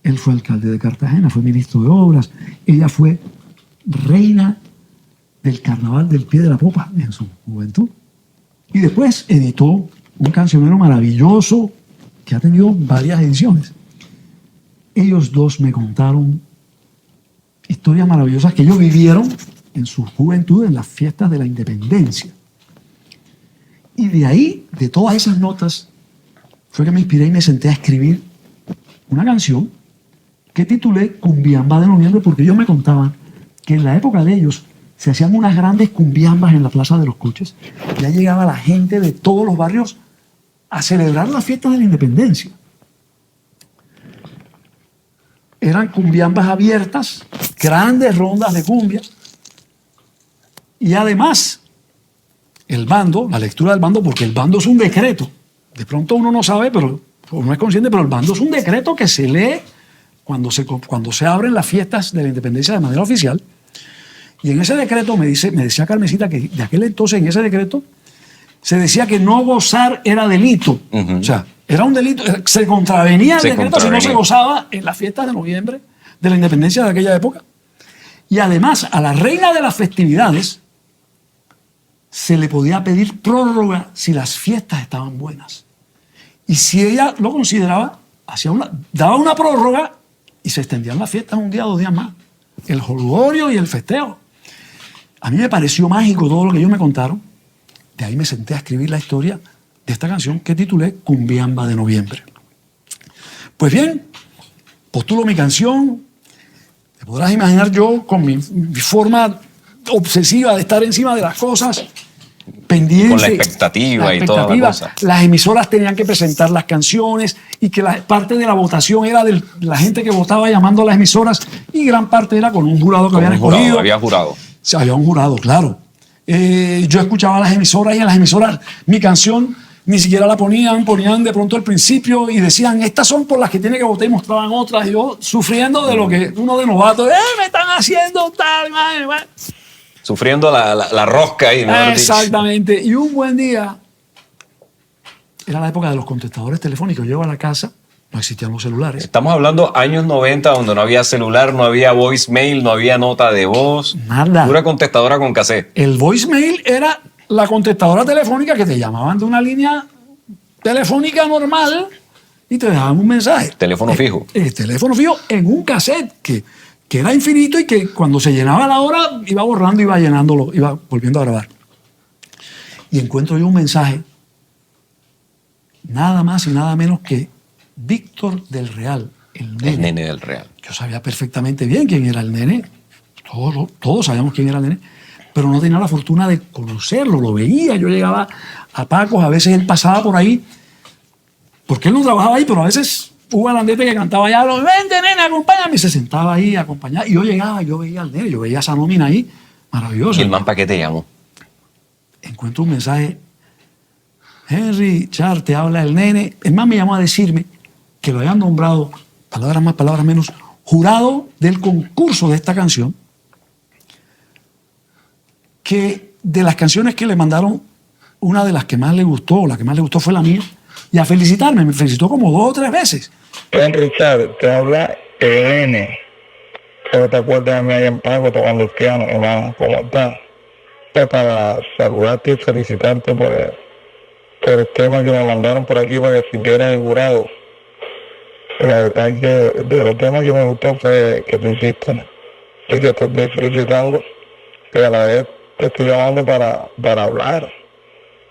D: Él fue alcalde de Cartagena, fue ministro de Obras. Ella fue reina del Carnaval del Pie de la Popa en su juventud. Y después editó un cancionero maravilloso que ha tenido varias ediciones. Ellos dos me contaron historias maravillosas que ellos vivieron en su juventud en las fiestas de la independencia. Y de ahí, de todas esas notas, fue que me inspiré y me senté a escribir una canción que titulé Cumbiamba de Noviembre, porque ellos me contaban que en la época de ellos se hacían unas grandes cumbiambas en la Plaza de los Coches. Ya llegaba la gente de todos los barrios a celebrar las fiestas de la independencia. Eran cumbiambas abiertas, grandes rondas de cumbia. Y además, el bando, la lectura del bando, porque el bando es un decreto. De pronto uno no sabe, pero no es consciente, pero el bando es un decreto que se lee cuando se abren las fiestas de la independencia de manera oficial. Y en ese decreto me decía Carmencita que de aquel entonces, en ese decreto, se decía que no gozar era delito. O sea, era un delito, se contravenía el decreto si no se gozaba en las fiestas de noviembre de la independencia de aquella época. Y además, a la reina de las festividades se le podía pedir prórroga si las fiestas estaban buenas. Y si ella lo consideraba, daba una prórroga y se extendían las fiestas un día, 2 días más. El jolgorio y el festejo. A mí me pareció mágico todo lo que ellos me contaron. De ahí me senté a escribir la historia de esta canción que titulé Cumbiamba de Noviembre. Pues bien, postulo mi canción. Te podrás imaginar yo con mi forma obsesiva de estar encima de las cosas, pendiente.
A: Con la expectativa y toda la cosa.
D: Las emisoras tenían que presentar las canciones y que parte de la votación era de la gente que votaba llamando a las emisoras y gran parte era con un jurado que habían escogido.
A: Había jurado.
D: Sí, había un jurado, claro. Yo escuchaba a las emisoras y en las emisoras mi canción ni siquiera la ponían de pronto al principio y decían, estas son por las que tiene que votar y mostraban otras. Y yo sufriendo de lo que uno de novato, me están haciendo tal, madre.
A: Sufriendo la rosca ahí.
D: Exactamente. Y un buen día, era la época de los contestadores telefónicos. Llego a la casa, no existían los celulares.
A: Estamos hablando años 90, donde no había celular, no había voicemail, no había nota de voz.
D: Nada.
A: Pura contestadora con cassette.
D: El voicemail era la contestadora telefónica que te llamaban de una línea telefónica normal y te dejaban un mensaje.
A: Teléfono fijo.
D: Teléfono fijo en un cassette que era infinito y que cuando se llenaba la hora iba borrando, iba llenándolo, iba volviendo a grabar. Y encuentro yo un mensaje, nada más y nada menos que Víctor del Real, el nene.
A: El nene del Real.
D: Yo sabía perfectamente bien quién era el nene, todos sabíamos quién era el nene, pero no tenía la fortuna de conocerlo, lo veía, yo llegaba a Pacos, a veces él pasaba por ahí, porque él no trabajaba ahí, pero a veces hubo alandete que cantaba allá, vente nene, acompáñame, y se sentaba ahí a acompañar, y yo llegaba, yo veía al nene, yo veía esa nómina ahí, maravillosa.
A: ¿Y el man para qué te llamó?
D: Encuentro un mensaje, Henry, Char, te habla el nene, el man me llamó a decirme que lo habían nombrado, palabras más, palabras menos, jurado del concurso de esta canción, que de las canciones que le mandaron, una de las que más le gustó, o la que más le gustó fue la mía, y a felicitarme, me felicitó como 2 o 3 veces.
E: Henry, Char, te habla el nene. ¿Pero te acuerdas de mí allá en Pago tocando el piano, hermano? ¿Cómo estás? Para saludarte y felicitarte por el tema que me mandaron por aquí para que siguiera el jurado. La verdad es que de los temas que me gustó fue que tú hiciste. Y que te estoy felicitando, que a la vez te estoy llamando para hablar.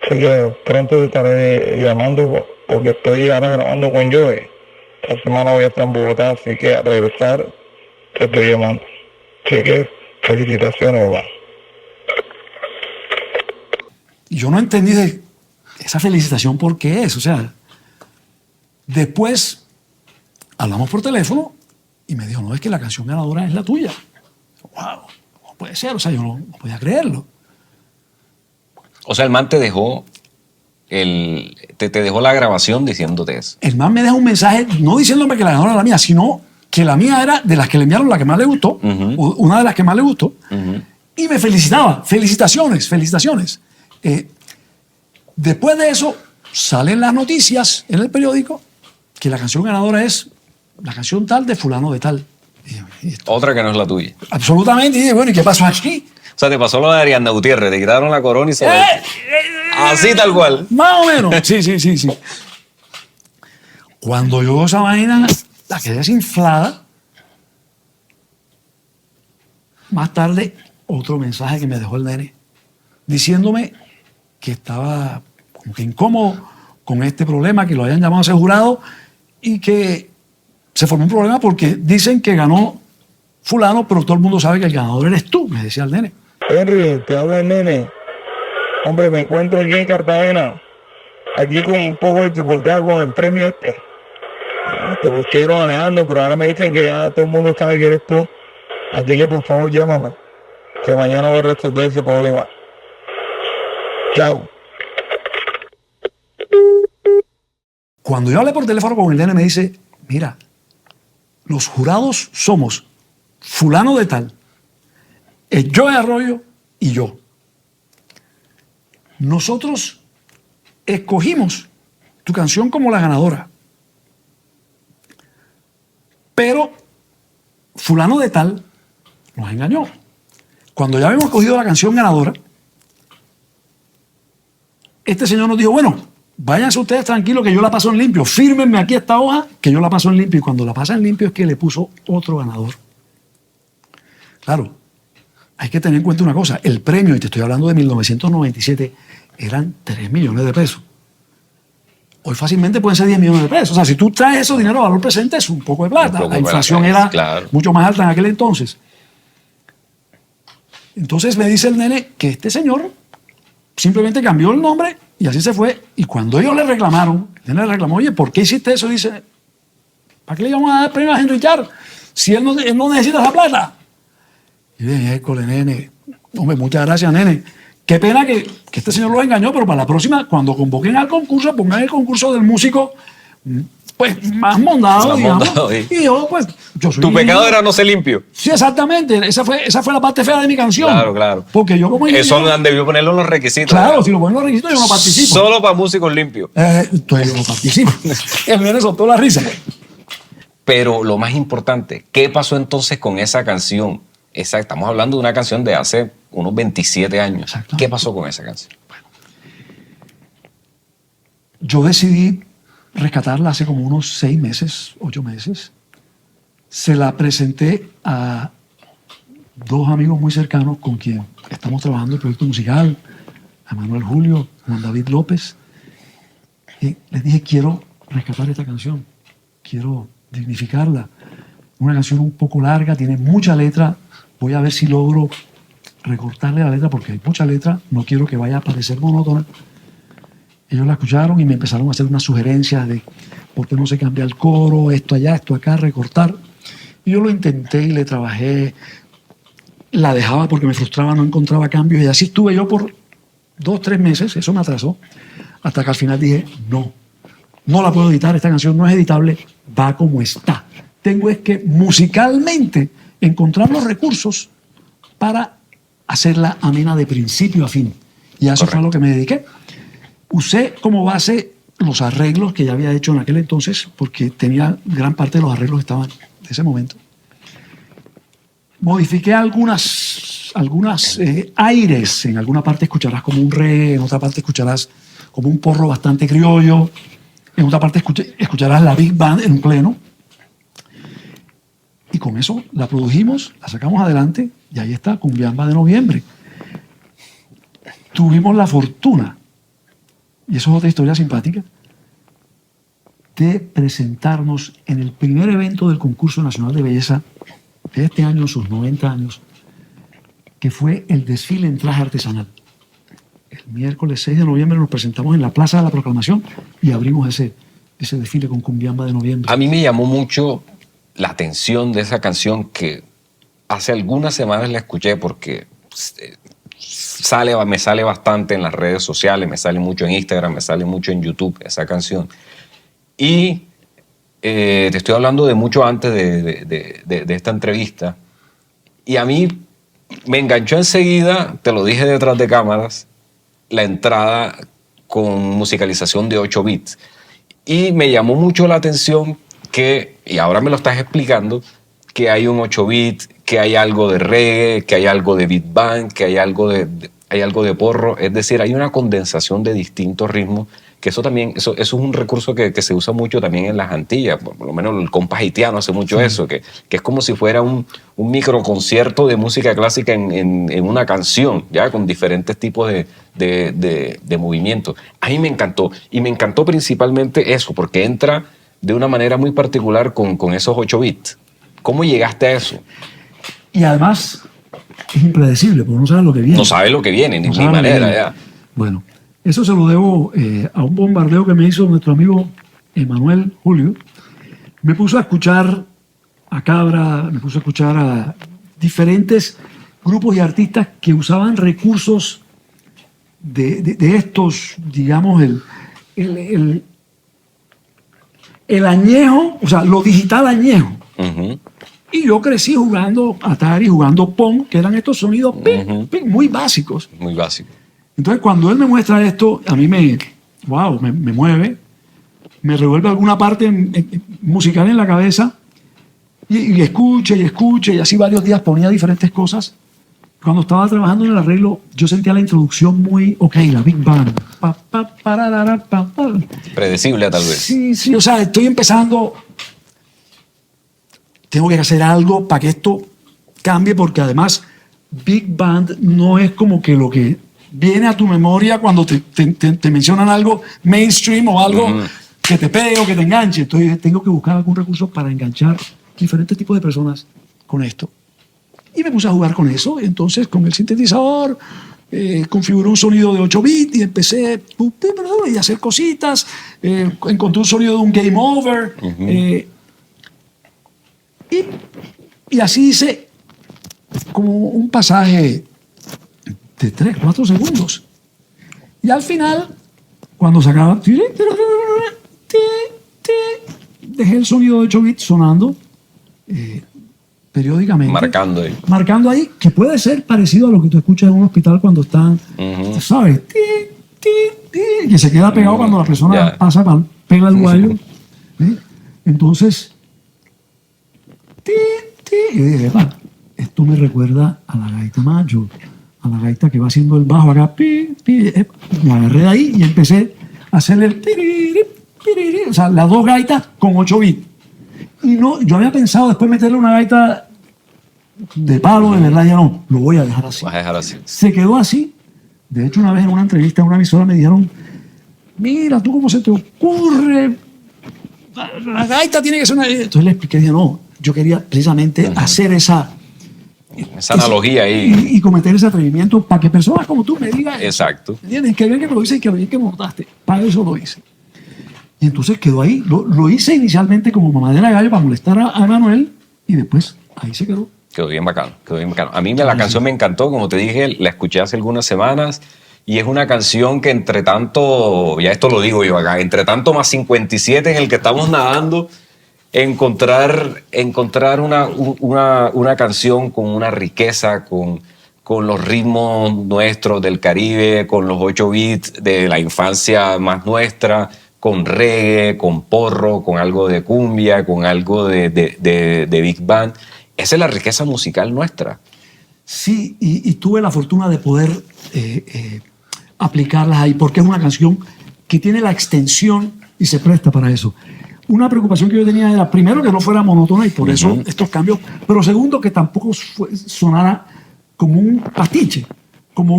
E: Así que pronto te estaré llamando porque estoy ahora grabando con Joey. La semana voy a estar en Bogotá, así que al regresar te estoy llamando. Así que felicitaciones, va.
D: Y yo no entendí de esa felicitación por qué es. O sea, después hablamos por teléfono y me dijo, no, es que la canción ganadora es la tuya. Wow, no puede ser. O sea, yo no podía creerlo.
A: O sea, el man te dejó te dejó la grabación diciéndote eso.
D: El man me deja un mensaje, no diciéndome que la ganadora era la mía, sino que la mía era de las que le enviaron la que más le gustó, una de las que más le gustó, y me felicitaba. Felicitaciones, felicitaciones. Después de eso, salen las noticias en el periódico que la canción ganadora es la canción tal de fulano de tal.
A: Otra que no es la tuya.
D: Absolutamente. Y dije, bueno, ¿y qué pasó aquí?
A: O sea, te pasó lo de Ariana Gutiérrez, te quitaron la corona y se así tal cual.
D: Más o menos. Sí. Cuando yo esa vaina la quedé desinflada, más tarde otro mensaje que me dejó el nene diciéndome que estaba como que incómodo con este problema, que lo habían llamado a ese jurado y que se formó un problema porque dicen que ganó fulano, pero todo el mundo sabe que el ganador eres tú, me decía el nene.
E: Henry, te habla el nene. Hombre, me encuentro aquí en Cartagena, aquí con un poco de dificultad con el premio este. Te busqué ir manejando, pero ahora me dicen que ya todo el mundo sabe que eres tú. Así que por favor llámame, que mañana voy a resolver ese problema. Chao.
D: Cuando yo hablé por teléfono con el nene me dice, mira, los jurados somos fulano de tal, Joey Arroyo y yo. Nosotros escogimos tu canción como la ganadora. Pero fulano de tal nos engañó. Cuando ya habíamos cogido la canción ganadora, este señor nos dijo, bueno, váyanse ustedes tranquilos que yo la paso en limpio. Fírmenme aquí esta hoja que yo la paso en limpio. Y cuando la pasa en limpio es que le puso otro ganador. Claro, hay que tener en cuenta una cosa. El premio, y te estoy hablando de 1997, eran 3 millones de pesos. Hoy fácilmente pueden ser 10 millones de pesos. O sea, si tú traes eso dinero a valor presente, es un poco de plata. La inflación era mucho más alta en aquel entonces. Entonces me dice el nene que este señor simplemente cambió el nombre y así se fue. Y cuando ellos le reclamaron, el nene le reclamó, oye, ¿por qué hiciste eso? Dice, ¿para qué le íbamos a dar premio a Henry Charr si él no necesita esa plata? Y dije, école, nene, hombre, muchas gracias, nene. Qué pena que este señor los engañó, pero para la próxima, cuando convoquen al concurso, pongan el concurso del músico, pues, más mondado, digamos. Y yo, pues, yo soy...
A: Tu pecado era no ser limpio.
D: Sí, exactamente. Esa fue la parte fea de mi canción.
A: Claro.
D: Porque yo como...
A: Eso debió ponerlo en los requisitos.
D: Claro,
A: ¿verdad?
D: si lo ponen en los requisitos, yo no participo.
A: Solo para músicos limpios.
D: Entonces yo no participo. El nene soltó la risa.
A: Pero lo más importante, ¿qué pasó entonces con esa canción? Estamos hablando de una canción de hace unos 27 años.
D: Exacto.
A: ¿Qué pasó con esa canción?
D: Yo decidí rescatarla hace como unos 6 meses, 8 meses. Se la presenté a 2 amigos muy cercanos con quien estamos trabajando el proyecto musical, a Manuel Julio, Juan David López. Y les dije, quiero rescatar esta canción, quiero dignificarla. Una canción un poco larga, tiene mucha letra. Voy a ver si logro recortarle la letra porque hay mucha letra. No quiero que vaya a parecer monótona. Ellos la escucharon y me empezaron a hacer unas sugerencias de por qué no se cambia el coro, esto allá, esto acá, recortar. Y yo lo intenté y le trabajé. La dejaba porque me frustraba, no encontraba cambios. Y así estuve yo por 2 o 3 meses. Eso me atrasó. Hasta que al final dije, no la puedo editar. Esta canción no es editable. Va como está. Tengo es que musicalmente encontrar los recursos para hacerla amena de principio a fin. Y a eso fue a lo que me dediqué. Usé como base los arreglos que ya había hecho en aquel entonces, porque tenía gran parte de los arreglos que estaban en ese momento. Modifiqué algunas aires. En alguna parte escucharás como un reggae, en otra parte escucharás como un porro bastante criollo, en otra parte escucharás la big band en pleno. Y con eso la produjimos, la sacamos adelante y ahí está, Cumbiamba de Noviembre. Tuvimos la fortuna, y eso es otra historia simpática, de presentarnos en el primer evento del Concurso Nacional de Belleza de este año, sus 90 años, que fue el desfile en traje artesanal. El miércoles 6 de noviembre nos presentamos en la Plaza de la Proclamación y abrimos ese desfile con Cumbiamba de noviembre.
A: A mí me llamó mucho la atención de esa canción que hace algunas semanas la escuché porque me sale bastante en las redes sociales, me sale mucho en Instagram, me sale mucho en YouTube esa canción. Y te estoy hablando de mucho antes de esta entrevista. Y a mí me enganchó enseguida, te lo dije detrás de cámaras, la entrada con musicalización de 8 bits. Y me llamó mucho la atención que, y ahora me lo estás explicando, que hay un 8 bit, que hay algo de reggae, que hay algo de beat band, que hay algo de porro. Es decir, hay una condensación de distintos ritmos, que eso también, eso es un recurso que se usa mucho también en las Antillas. Por lo menos el compás haitiano hace mucho eso, que es como si fuera un microconcierto de música clásica en una canción, ya con diferentes tipos de movimientos. A mí me encantó, y me encantó principalmente eso, porque entra de una manera muy particular con esos 8 bits. ¿Cómo llegaste a eso?
D: Y además es impredecible, porque no sabes lo que viene.
A: No sabes lo que viene, ni manera. Ya.
D: Bueno, eso se lo debo a un bombardeo que me hizo nuestro amigo Emanuel Julio. Me puso a escuchar a Cabra, me puso a escuchar a diferentes grupos y artistas que usaban recursos de estos, digamos, el añejo, o sea, lo digital añejo.
A: Uh-huh.
D: Y yo crecí jugando Atari, jugando Pong, que eran estos sonidos muy básicos.
A: Muy básico.
D: Entonces, cuando él me muestra esto, a mí me mueve, me revuelve alguna parte musical en la cabeza y escuche, y así varios días ponía diferentes cosas. Cuando estaba trabajando en el arreglo, yo sentía la introducción muy, la Big Band.
A: Predecible, tal vez.
D: Sí, o sea, estoy empezando. Tengo que hacer algo para que esto cambie, porque además Big Band no es como que lo que viene a tu memoria cuando te mencionan algo mainstream o algo que te pegue o que te enganche. Entonces tengo que buscar algún recurso para enganchar diferentes tipos de personas con esto. Y me puse a jugar con eso. Entonces, con el sintetizador, configuré un sonido de 8 bits y empecé a hacer cositas. Encontré un sonido de un game over. Y así hice como un pasaje de 3, 4 segundos. Y al final, cuando se acaba, dejé el sonido de 8 bits sonando periódicamente. Marcando ahí, que puede ser parecido a lo que tú escuchas en un hospital cuando están, ¿sabes? Que se queda pegado cuando la persona pega el guayo. Entonces, y yo dije, esto me recuerda a la gaita macho, a la gaita que va haciendo el bajo acá. Me agarré de ahí y empecé a hacerle el o sea, las 2 gaitas con 8 bits. Y no, yo había pensado después meterle una gaita de palo, de verdad, ya no, lo voy a dejar así.
A: Vas a dejar así.
D: Se quedó así. De hecho, una vez en una entrevista en una emisora me dijeron, mira, ¿tú cómo se te ocurre? La gaita tiene que ser una... Entonces le expliqué, dije, no, yo quería precisamente hacer esa
A: analogía ahí.
D: Y cometer ese atrevimiento para que personas como tú me digan.
A: Exacto.
D: ¿Entiendes? Que bien que lo hice y que bien que me montaste. Para eso lo hice. Y entonces quedó ahí. Lo hice inicialmente como mamadera de gallo para molestar a Manuel y después ahí se quedó.
A: Quedó bien bacano. A mí la canción me encantó, como te dije, la escuché hace algunas semanas y es una canción que entre tanto, ya esto lo digo yo acá, entre tanto más 57 en el que estamos nadando, encontrar una canción con una riqueza, con los ritmos nuestros del Caribe, con los 8 bits de la infancia más nuestra, con reggae, con porro, con algo de cumbia, con algo de big band. Esa es la riqueza musical nuestra.
D: Sí, y tuve la fortuna de poder aplicarlas ahí, porque es una canción que tiene la extensión y se presta para eso. Una preocupación que yo tenía era, primero, que no fuera monótona y por eso estos cambios, pero segundo, que tampoco sonara como un pastiche, como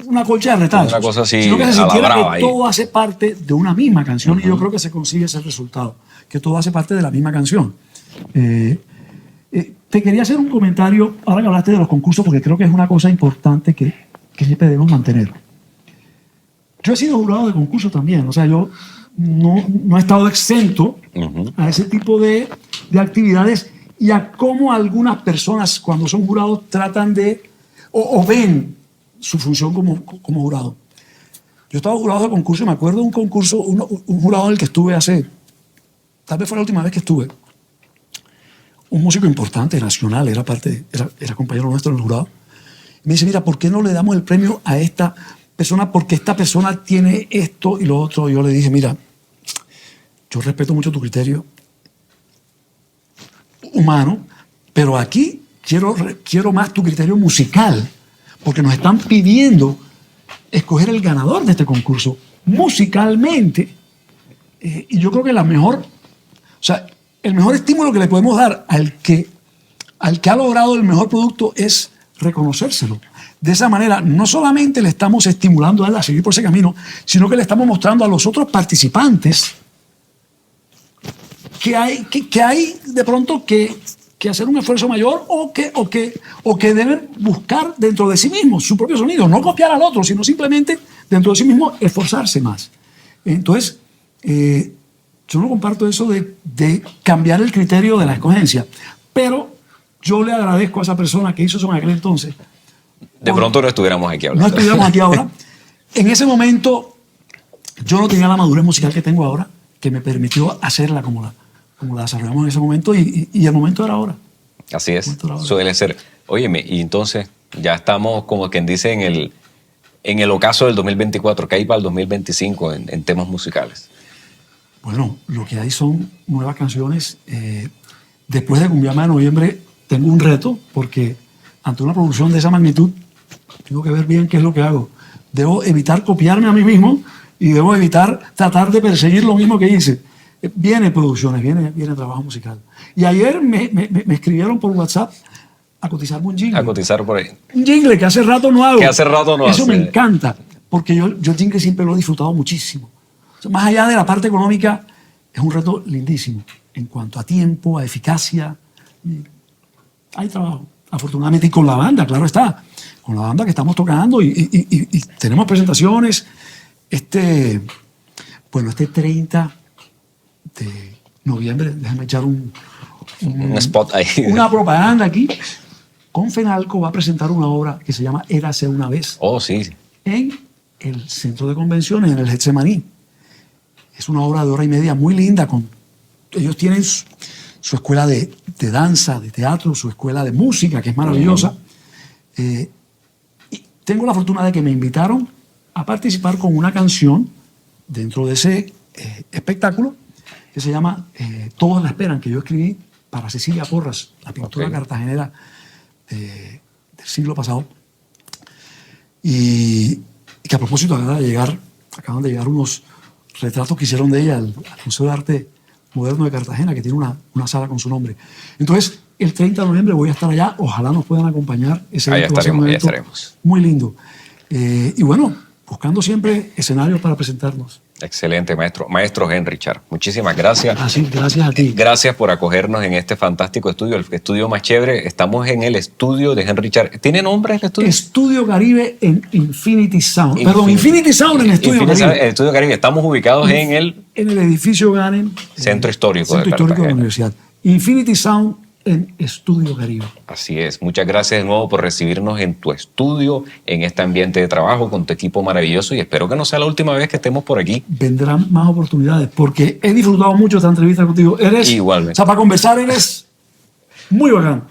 D: una colcha de retazos.
A: Una cosa así
D: sino que se
A: a la
D: sintiera
A: brava
D: que
A: ahí.
D: todo hace parte de una misma canción y yo creo que se consigue ese resultado, que todo hace parte de la misma canción. Te quería hacer un comentario, ahora que hablaste de los concursos, porque creo que es una cosa importante que siempre debemos mantener. Yo he sido jurado de concursos también, o sea, yo no he estado exento a ese tipo de actividades y a cómo algunas personas cuando son jurados tratan de o ven su función como jurado. Yo estaba jurado de concurso y me acuerdo de un concurso, un jurado en el que estuve tal vez fue la última vez que estuve, un músico importante, nacional, era compañero nuestro en el jurado. Y me dice, mira, ¿por qué no le damos el premio a esta persona? Porque esta persona tiene esto y lo otro. Y yo le dije, mira, yo respeto mucho tu criterio humano, pero aquí quiero más tu criterio musical, porque nos están pidiendo escoger el ganador de este concurso musicalmente. Y yo creo que el mejor estímulo que le podemos dar al que ha logrado el mejor producto es reconocérselo. De esa manera, no solamente le estamos estimulando a él a seguir por ese camino, sino que le estamos mostrando a los otros participantes que hay de pronto que hacer un esfuerzo mayor o que deben buscar dentro de sí mismos su propio sonido, no copiar al otro, sino simplemente dentro de sí mismo esforzarse más. Entonces, yo no comparto eso de cambiar el criterio de la escogencia, pero yo le agradezco a esa persona que hizo eso en aquel entonces.
A: De pronto no estuviéramos aquí hablando.
D: No estuviéramos aquí ahora. En ese momento yo no tenía la madurez musical que tengo ahora, que me permitió hacerla como la desarrollamos en ese momento y el momento era ahora.
A: Así es, suele ser. Óyeme, y entonces ya estamos como quien dice en el ocaso del 2024, ¿qué hay para el 2025 en temas musicales?
D: Bueno, lo que hay son nuevas canciones. Después de Cumbiamba de Noviembre tengo un reto porque ante una producción de esa magnitud tengo que ver bien qué es lo que hago. Debo evitar copiarme a mí mismo y debo evitar tratar de perseguir lo mismo que hice. Viene producciones, viene trabajo musical. Y ayer me escribieron por WhatsApp a cotizarme un jingle.
A: A cotizar por ahí.
D: Un jingle que hace rato no hago.
A: Que hace rato no
D: Eso
A: hace.
D: me encanta, porque yo el jingle siempre lo he disfrutado muchísimo. O sea, más allá de la parte económica, es un reto lindísimo. En cuanto a tiempo, a eficacia, hay trabajo. Afortunadamente, y con la banda, claro está. Con la banda que estamos tocando y tenemos presentaciones. Este 30 de noviembre, déjame echar un
A: spot ahí.
D: una propaganda aquí. Confenalco va a presentar una obra que se llama Érase una vez.
A: Oh, sí.
D: En el centro de convenciones, en el Getsemaní. Es una obra de hora y media muy linda. Ellos tienen su escuela de danza, de teatro, su escuela de música, que es maravillosa. Y tengo la fortuna de que me invitaron a participar con una canción dentro de ese espectáculo que se llama Todos la esperan, que yo escribí para Cecilia Porras, la pintora cartagenera del siglo pasado. Y que a propósito acaban de llegar unos retratos que hicieron de ella al Museo de Arte Moderno de Cartagena, que tiene una sala con su nombre. Entonces, el 30 de noviembre voy a estar allá. Ojalá nos puedan acompañar. Ese
A: Ahí
D: evento va a ser un evento
A: estaremos.
D: muy lindo. Y bueno, buscando siempre escenarios para presentarnos.
A: Excelente, maestro. Maestro Henry Char, muchísimas gracias.
D: Así, gracias a ti.
A: Gracias por acogernos en este fantástico estudio, el estudio más chévere. Estamos en el estudio de Henry Char. ¿Tiene nombre el estudio?
D: Estudio Caribe en Infinity Sound. Perdón, Infinity Sound en Estudio Caribe.
A: El Estudio Caribe. Estamos ubicados en el
D: edificio Ganem.
A: Centro Histórico
D: Centro
A: de
D: Histórico de la
A: Cartagena.
D: Universidad. Infinity Sound en Estudio Caribe.
A: Así es. Muchas gracias de nuevo por recibirnos en tu estudio, en este ambiente de trabajo, con tu equipo maravilloso, y espero que no sea la última vez que estemos por aquí.
D: Vendrán más oportunidades, porque he disfrutado mucho esta entrevista contigo.
A: Igualmente.
D: O sea, para conversar eres muy bacán.